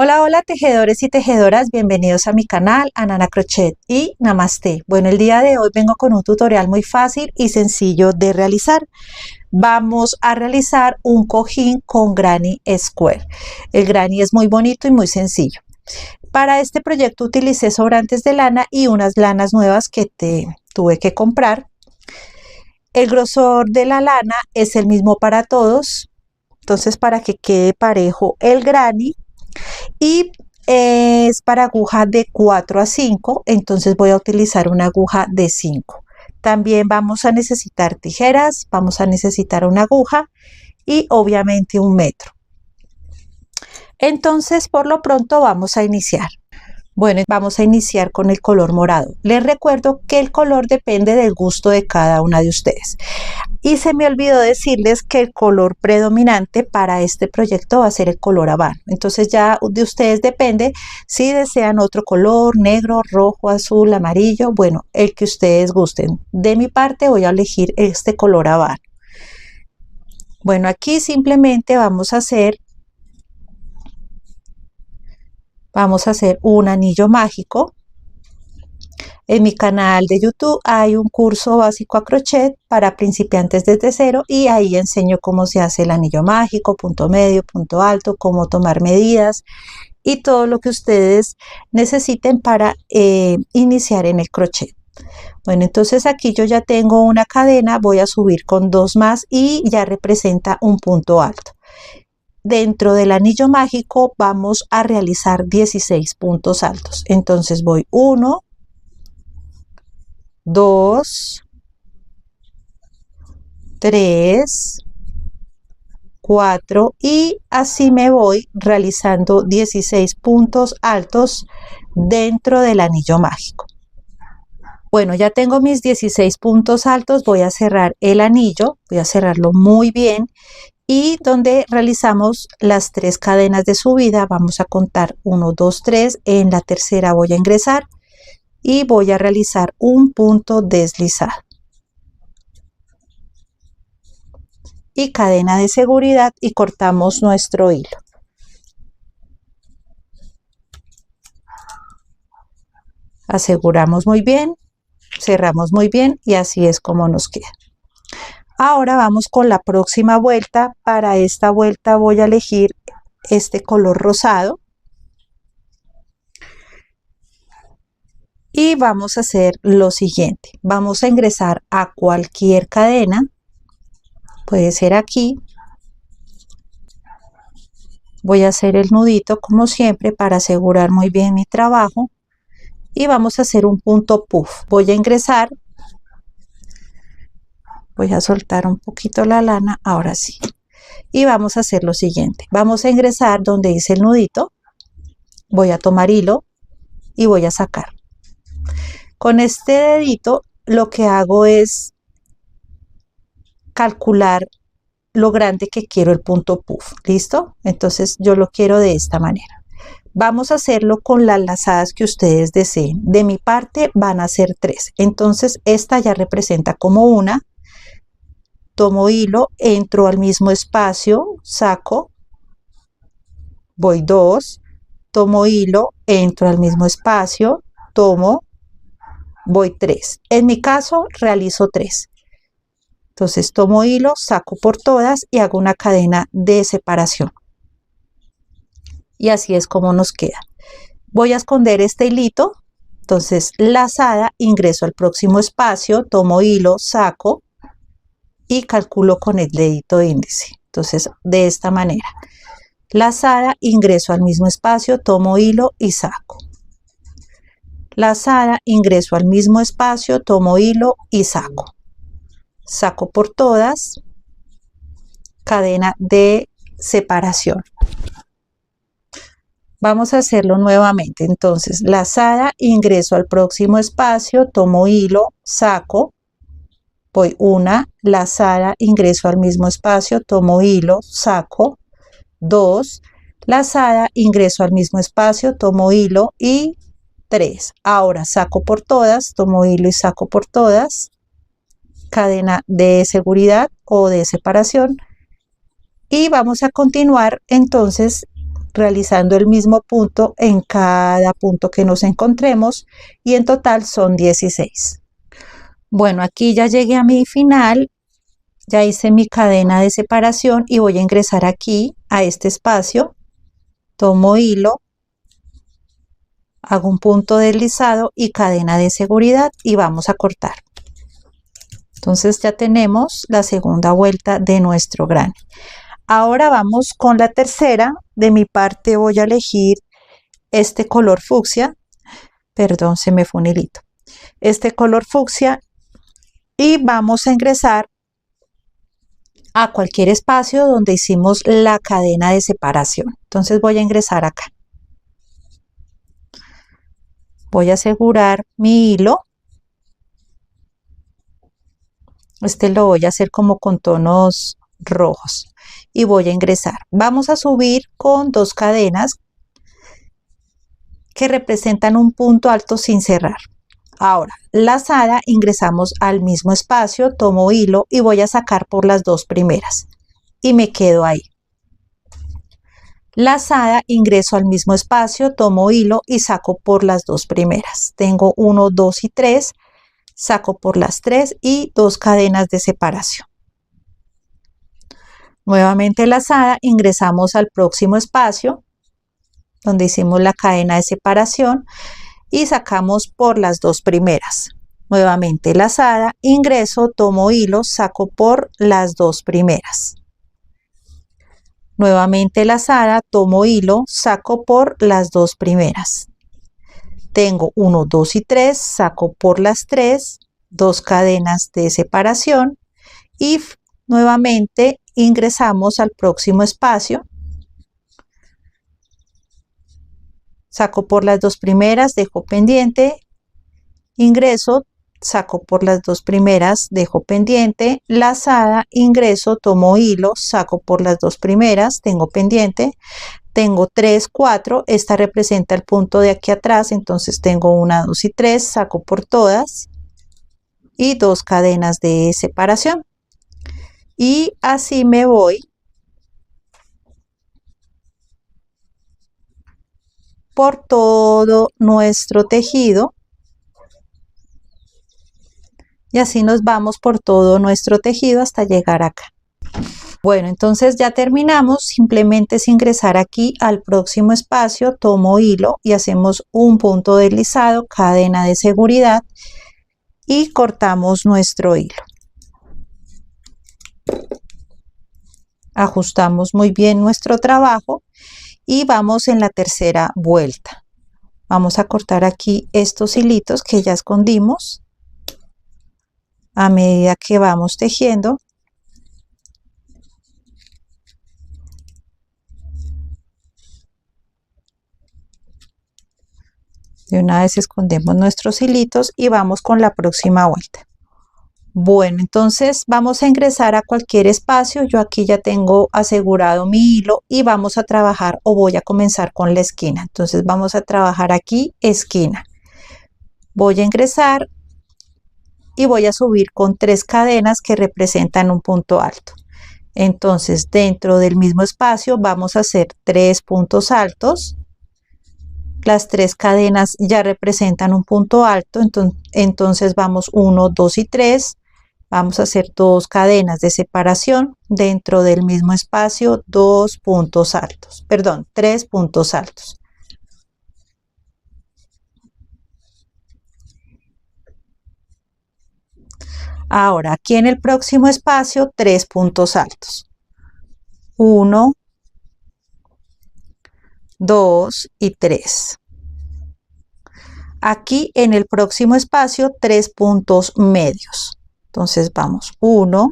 Hola, hola tejedores y tejedoras, bienvenidos a mi canal Anana Crochet y Namaste. Bueno, el día de hoy vengo con un tutorial muy fácil y sencillo de realizar. Vamos a realizar un cojín con granny square. El granny es muy bonito y muy sencillo. Para este proyecto utilicé sobrantes de lana y unas lanas nuevas que tuve que comprar. El grosor de la lana es el mismo para todos, entonces para que quede parejo el granny. Y es para aguja de 4 a 5, entonces voy a utilizar una aguja de 5. También vamos a necesitar tijeras, vamos a necesitar una aguja y obviamente un metro. Entonces por lo pronto vamos a iniciar. Bueno, vamos a iniciar con el color morado. Les recuerdo que el color depende del gusto de cada una de ustedes. Y se me olvidó decirles que el color predominante para este proyecto va a ser el color habano. Entonces ya de ustedes depende si desean otro color, negro, rojo, azul, amarillo, bueno, el que ustedes gusten. De mi parte voy a elegir este color habano. Bueno, aquí simplemente vamos a hacer un anillo mágico. En mi canal de YouTube hay un curso básico a crochet para principiantes desde cero y ahí enseño cómo se hace el anillo mágico, punto medio, punto alto, cómo tomar medidas y todo lo que ustedes necesiten para iniciar en el crochet. Bueno, entonces aquí yo ya tengo una cadena, voy a subir con 2 más y ya representa un punto alto. Dentro del anillo mágico vamos a realizar 16 puntos altos. Entonces voy 1, 2, 3, 4 y así me voy realizando 16 puntos altos dentro del anillo mágico. Bueno, ya tengo mis 16 puntos altos, voy a cerrar el anillo, voy a cerrarlo muy bien y donde realizamos las 3 cadenas de subida vamos a contar 1, 2, 3, en la tercera voy a ingresar y voy a realizar un punto deslizado y cadena de seguridad y cortamos nuestro hilo. Aseguramos muy bien, cerramos muy bien y así es como nos queda. Ahora vamos con la próxima vuelta. Para esta vuelta voy a elegir este color rosado y vamos a hacer lo siguiente. Vamos a ingresar a cualquier cadena, puede ser aquí. Voy a hacer el nudito como siempre para asegurar muy bien mi trabajo y vamos a hacer un punto puff. Voy a ingresar, voy a soltar un poquito la lana, ahora sí, y vamos a hacer lo siguiente. Vamos a ingresar donde dice el nudito, voy a tomar hilo y voy a sacar. Con este dedito lo que hago es calcular lo grande que quiero el punto puff. ¿Listo? Entonces yo lo quiero de esta manera. Vamos a hacerlo con las lazadas que ustedes deseen. De mi parte van a ser 3. Entonces esta ya representa como una. Tomo hilo, entro al mismo espacio, saco, voy 2, tomo hilo, entro al mismo espacio, tomo, voy 3. En mi caso realizo 3. Entonces tomo hilo, saco por todas y hago una cadena de separación. Y así es como nos queda. Voy a esconder este hilito. Entonces lazada, ingreso al próximo espacio, tomo hilo, saco y calculo con el dedito índice. Entonces de esta manera. Lazada, ingreso al mismo espacio, tomo hilo y saco. Lazada, ingreso al mismo espacio, tomo hilo y saco. Saco por todas, cadena de separación. Vamos a hacerlo nuevamente. Entonces lazada, ingreso al próximo espacio, tomo hilo, saco, voy una, lazada, ingreso al mismo espacio, tomo hilo, saco, 2, lazada, ingreso al mismo espacio, tomo hilo y 3. Ahora saco por todas, tomo hilo y saco por todas, cadena de seguridad o de separación y vamos a continuar entonces realizando el mismo punto en cada punto que nos encontremos, y en total son 16. Bueno, aquí ya llegué a mi final, ya hice mi cadena de separación y voy a ingresar aquí a este espacio, tomo hilo, hago un punto deslizado y cadena de seguridad y vamos a cortar. Entonces ya tenemos la segunda vuelta de nuestro grano. Ahora vamos con la tercera. De mi parte voy a elegir este color fucsia, perdón, se me fue un hilito, este color fucsia, y vamos a ingresar a cualquier espacio donde hicimos la cadena de separación. Entonces voy a ingresar acá, voy a asegurar mi hilo, este lo voy a hacer como con tonos rojos, y voy a ingresar. Vamos a subir con 2 cadenas que representan un punto alto sin cerrar. Ahora, lazada, ingresamos al mismo espacio, tomo hilo y voy a sacar por las 2 primeras y me quedo ahí. Lazada, ingreso al mismo espacio, tomo hilo y saco por las 2 primeras. Tengo 1, 2 y 3, saco por las 3 y 2 cadenas de separación. Nuevamente lazada, ingresamos al próximo espacio donde hicimos la cadena de separación y sacamos por las 2 primeras. Nuevamente lazada, ingreso, tomo hilo, saco por las 2 primeras. Nuevamente lazada, tomo hilo, saco por las 2 primeras. Tengo 1, 2 y 3, saco por las 3, 2 cadenas de separación y nuevamente ingresamos al próximo espacio. Saco por las 2 primeras, dejo pendiente, ingreso, saco por las 2 primeras, dejo pendiente, lazada, ingreso, tomo hilo, saco por las 2 primeras, tengo pendiente, tengo 3, 4, esta representa el punto de aquí atrás, entonces tengo 1, 2 y 3, saco por todas y 2 cadenas de separación. Y así me voy por todo nuestro tejido. Y así nos vamos por todo nuestro tejido hasta llegar acá. Bueno, entonces ya terminamos. Simplemente es ingresar aquí al próximo espacio, tomo hilo y hacemos un punto deslizado, cadena de seguridad y cortamos nuestro hilo. Ajustamos muy bien nuestro trabajo y vamos en la tercera vuelta. Vamos a cortar aquí estos hilitos que ya escondimos a medida que vamos tejiendo. De una vez escondemos nuestros hilitos y vamos con la próxima vuelta. Bueno, entonces vamos a ingresar a cualquier espacio. Yo aquí ya tengo asegurado mi hilo y vamos a trabajar, o voy a comenzar con la esquina. Entonces vamos a trabajar aquí esquina. Voy a ingresar y voy a subir con 3 cadenas que representan un punto alto. Entonces dentro del mismo espacio vamos a hacer 3 puntos altos. Las 3 cadenas ya representan un punto alto, entonces vamos 1, 2 y 3. Vamos a hacer 2 cadenas de separación dentro del mismo espacio, 2 puntos altos, perdón, 3 puntos altos. Ahora aquí en el próximo espacio, 3 puntos altos. 1, 2 y 3. Aquí en el próximo espacio, 3 puntos medios. Entonces vamos 1,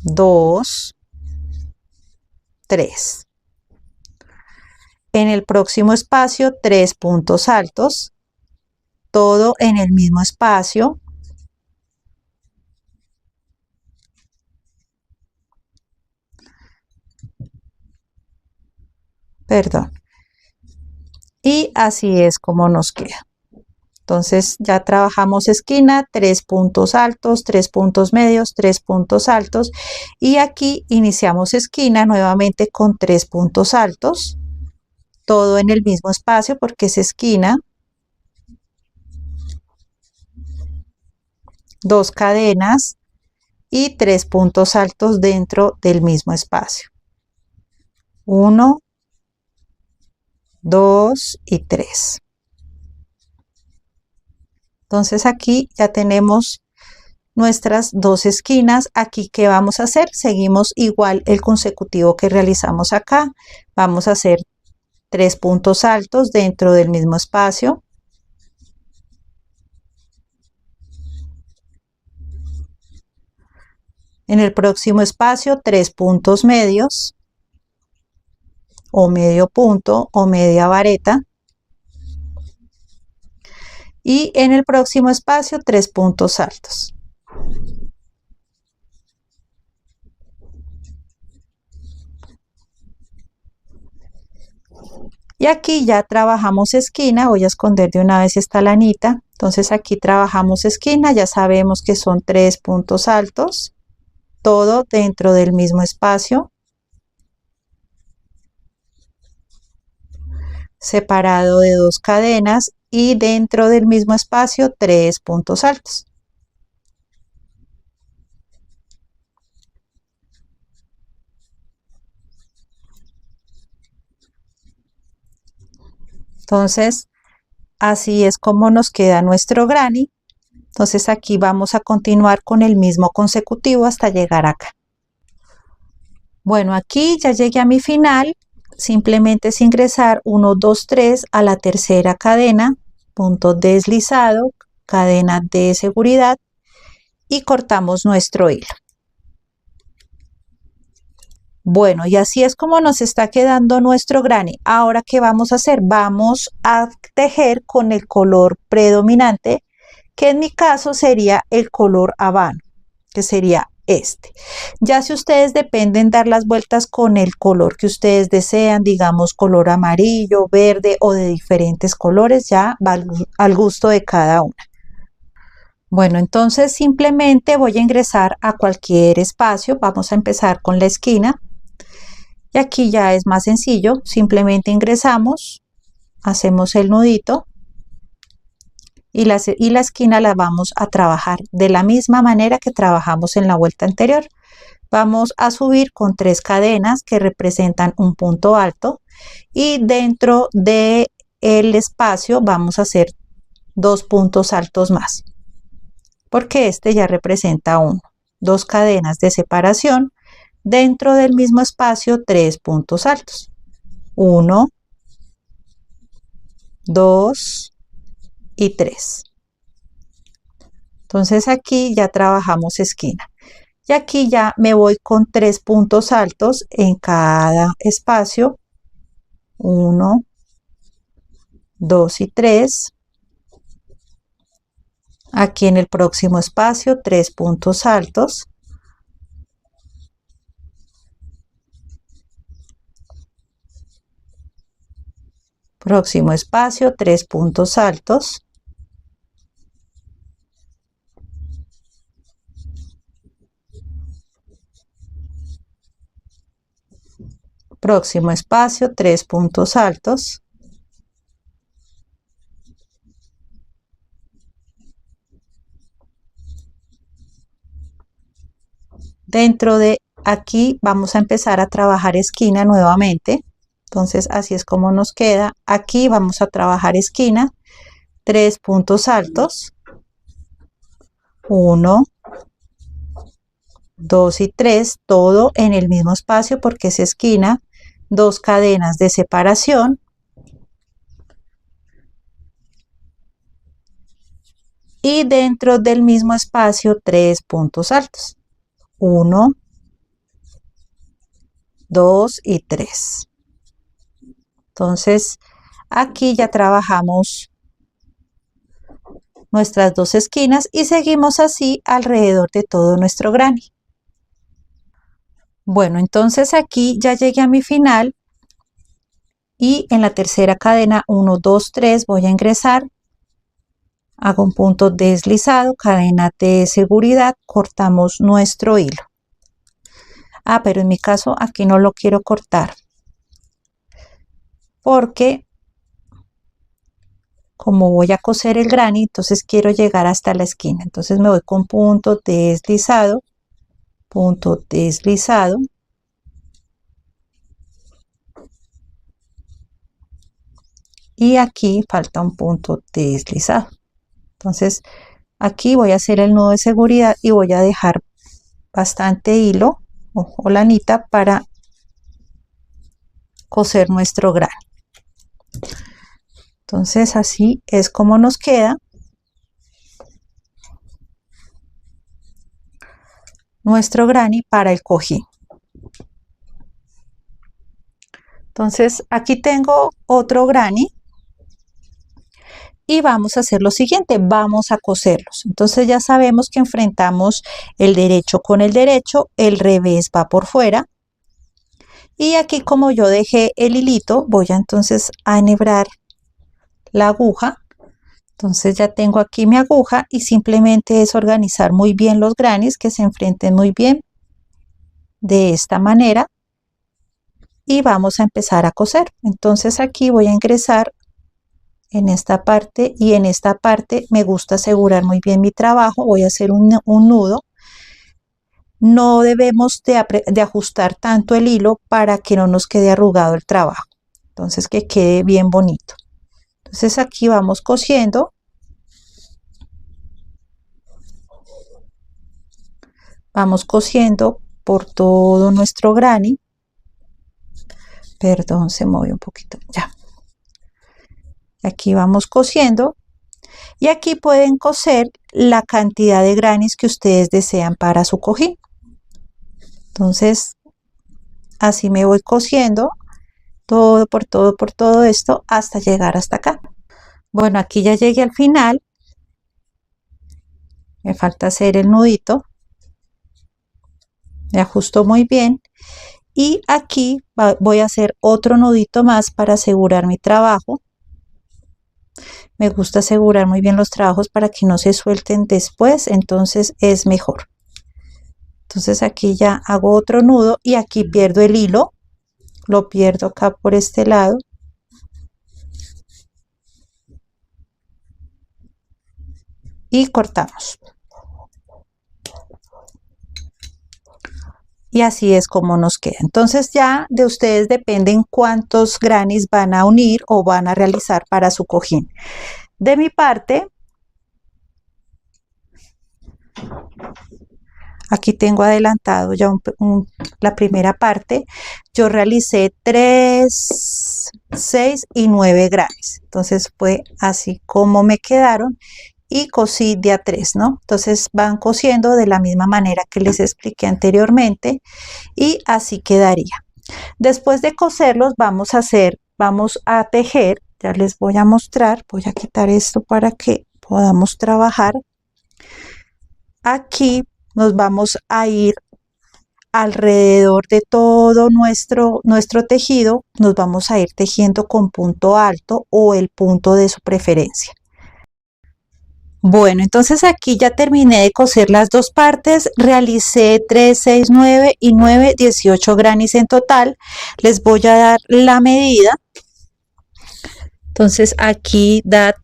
2, 3. En el próximo espacio, 3 puntos altos, todo en el mismo espacio. Perdón. Y así es como nos queda. Entonces ya trabajamos esquina, 3 puntos altos, 3 puntos medios, 3 puntos altos y aquí iniciamos esquina nuevamente con 3 puntos altos, todo en el mismo espacio porque es esquina, 2 cadenas y 3 puntos altos dentro del mismo espacio. 1, 2 y 3. Entonces aquí ya tenemos nuestras dos esquinas. Aquí, ¿qué vamos a hacer? Seguimos igual el consecutivo que realizamos acá. Vamos a hacer 3 puntos altos dentro del mismo espacio. En el próximo espacio, 3 puntos medios o medio punto o media vareta. Y en el próximo espacio, 3 puntos altos. Y aquí ya trabajamos esquina. Voy a esconder de una vez esta lanita. Entonces aquí trabajamos esquina, ya sabemos que son 3 puntos altos, todo dentro del mismo espacio, separado de 2 cadenas y dentro del mismo espacio 3 puntos altos. Entonces, así es como nos queda nuestro granny. Entonces aquí vamos a continuar con el mismo consecutivo hasta llegar acá. Bueno, aquí ya llegué a mi final. Simplemente es ingresar 1, 2, 3 a la tercera cadena, punto deslizado, cadena de seguridad y cortamos nuestro hilo. Bueno, y así es como nos está quedando nuestro granny. Ahora, ¿qué vamos a hacer? Vamos a tejer con el color predominante, que en mi caso sería el color habano, que sería este. Ya si ustedes dependen dar las vueltas con el color que ustedes desean, digamos color amarillo, verde o de diferentes colores, ya va al gusto de cada una. Bueno, entonces simplemente voy a ingresar a cualquier espacio. Vamos a empezar con la esquina. Y aquí ya es más sencillo, simplemente ingresamos, hacemos el nudito y la esquina la vamos a trabajar de la misma manera que trabajamos en la vuelta anterior. Vamos a subir con 3 cadenas que representan un punto alto y dentro del espacio vamos a hacer 2 puntos altos más, porque este ya representa 1. 2 cadenas de separación. Dentro del mismo espacio, 3 puntos altos. 1, 2 y 3. Entonces aquí ya trabajamos esquina. Y aquí ya me voy con 3 puntos altos en cada espacio. 1, 2 y 3. Aquí en el próximo espacio, 3 puntos altos. Próximo espacio, 3 puntos altos. Próximo espacio, 3 puntos altos. Dentro de aquí vamos a empezar a trabajar esquina nuevamente. Entonces así es como nos queda. Aquí vamos a trabajar esquina, 3 puntos altos, 1, 2 y 3, todo en el mismo espacio porque es esquina, 2 cadenas de separación, y dentro del mismo espacio 3 puntos altos, 1, 2 y 3. Entonces aquí ya trabajamos nuestras dos esquinas y seguimos así alrededor de todo nuestro granny. Bueno, entonces aquí ya llegué a mi final y en la tercera cadena 1, 2, 3 voy a ingresar hago un punto deslizado, cadena de seguridad, cortamos nuestro hilo. Pero en mi caso aquí no lo quiero cortar porque como voy a coser el granny, entonces quiero llegar hasta la esquina. Entonces me voy con punto deslizado, y aquí falta un punto deslizado. Entonces aquí voy a hacer el nudo de seguridad y voy a dejar bastante hilo o lanita para coser nuestro granny. Entonces así es como nos queda nuestro granny para el cojín. Entonces aquí tengo otro granny y vamos a hacer lo siguiente, vamos a coserlos. Entonces ya sabemos que enfrentamos el derecho con el derecho, el revés va por fuera y aquí como yo dejé el hilito voy a entonces a enhebrar la aguja. Entonces ya tengo aquí mi aguja y simplemente es organizar muy bien los grannies, que se enfrenten muy bien de esta manera y vamos a empezar a coser. Entonces aquí voy a ingresar en esta parte y en esta parte me gusta asegurar muy bien mi trabajo. Voy a hacer un nudo. No debemos de ajustar tanto el hilo para que no nos quede arrugado el trabajo, entonces que quede bien bonito. Entonces aquí vamos cosiendo, por todo nuestro granny. Perdón, se movió un poquito, ya. Aquí vamos cosiendo y aquí pueden coser la cantidad de grannies que ustedes desean para su cojín. Entonces así me voy cosiendo todo por todo esto hasta llegar hasta acá. Bueno, aquí ya llegué al final, me falta hacer el nudito, me ajusto muy bien y aquí voy a hacer otro nudito más para asegurar mi trabajo. Me gusta asegurar muy bien los trabajos para que no se suelten después, entonces es mejor. Entonces aquí ya hago otro nudo y aquí pierdo el hilo, lo pierdo acá por este lado. Y cortamos. Y así es como nos queda. Entonces ya de ustedes dependen cuántos grannies van a unir o van a realizar para su cojín. De mi parte, aquí tengo adelantado ya la primera parte. Yo realicé 3, 6 y 9 grannies. Entonces fue así como me quedaron y cosí de a 3, ¿no? Entonces van cosiendo de la misma manera que les expliqué anteriormente y así quedaría. Después de coserlos vamos a tejer. Ya les voy a mostrar, voy a quitar esto para que podamos trabajar. Aquí nos vamos a ir alrededor de todo nuestro tejido, nos vamos a ir tejiendo con punto alto o el punto de su preferencia. Bueno, entonces aquí ya terminé de coser las dos partes, realicé 3, 6, 9 y 9, 18 grannies en total. Les voy a dar la medida. Entonces aquí da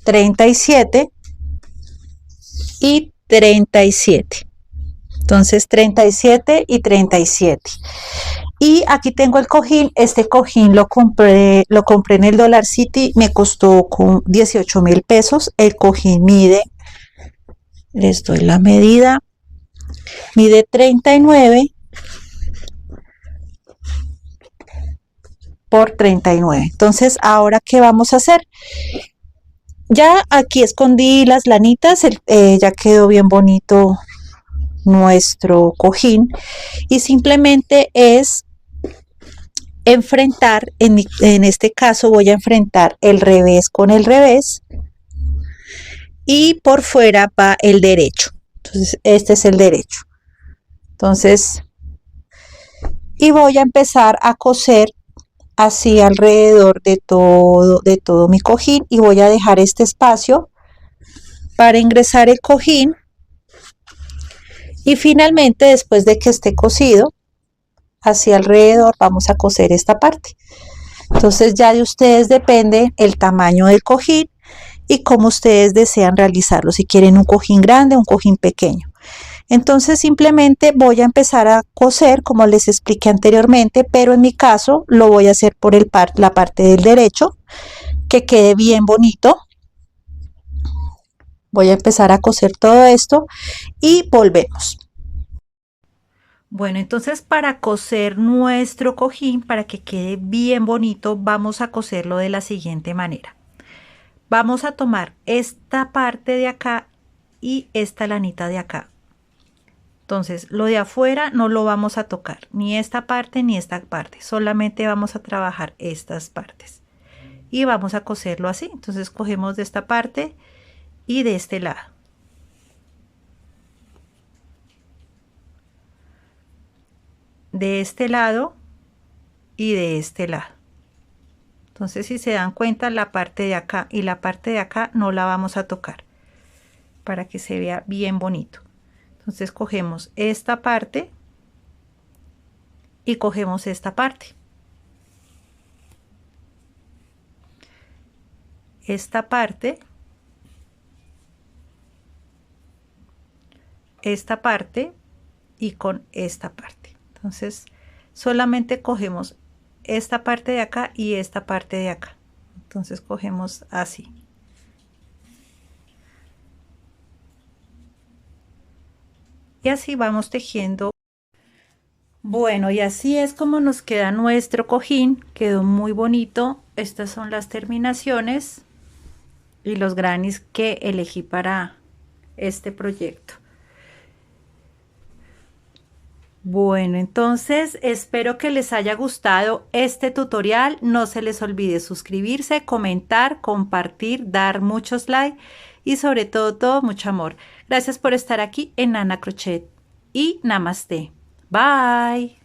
37 y 37. Entonces 37 y 37. Y aquí tengo el cojín. Este cojín lo compré en el Dollar City, me costó con 18,000 pesos. El cojín mide, les doy la medida, mide 39 por 39. Entonces ahora ¿qué vamos a hacer? Ya aquí escondí las lanitas, ya quedó bien bonito nuestro cojín y simplemente es enfrentar, en este caso voy a enfrentar el revés con el revés y por fuera va el derecho. Entonces este es el derecho. Entonces, y voy a empezar a coser así alrededor de todo mi cojín y voy a dejar este espacio para ingresar el cojín. Y finalmente, después de que esté cosido, hacia alrededor vamos a coser esta parte. Entonces ya de ustedes depende el tamaño del cojín y cómo ustedes desean realizarlo, si quieren un cojín grande o un cojín pequeño. Entonces simplemente voy a empezar a coser como les expliqué anteriormente, pero en mi caso lo voy a hacer por la parte del derecho, que quede bien bonito. Voy a empezar a coser todo esto y volvemos. Bueno, entonces para coser nuestro cojín, para que quede bien bonito, vamos a coserlo de la siguiente manera. Vamos a tomar esta parte de acá y esta lanita de acá. Entonces, lo de afuera no lo vamos a tocar, ni esta parte ni esta parte, solamente vamos a trabajar estas partes. Y vamos a coserlo así. Entonces, cogemos de esta parte y de este lado. De este lado y de este lado. Entonces, si se dan cuenta, la parte de acá y la parte de acá no la vamos a tocar para que se vea bien bonito. Entonces, cogemos esta parte y cogemos esta parte. Esta parte, esta parte y con esta parte. Entonces, solamente cogemos esta parte de acá y esta parte de acá. Entonces cogemos así. Y así vamos tejiendo. Bueno, y así es como nos queda nuestro cojín. Quedó muy bonito. Estas son las terminaciones y los granis que elegí para este proyecto. Bueno, entonces espero que les haya gustado este tutorial. No se les olvide suscribirse, comentar, compartir, dar muchos likes y sobre todo mucho amor. Gracias por estar aquí en Nana Crochet y Namaste. Bye.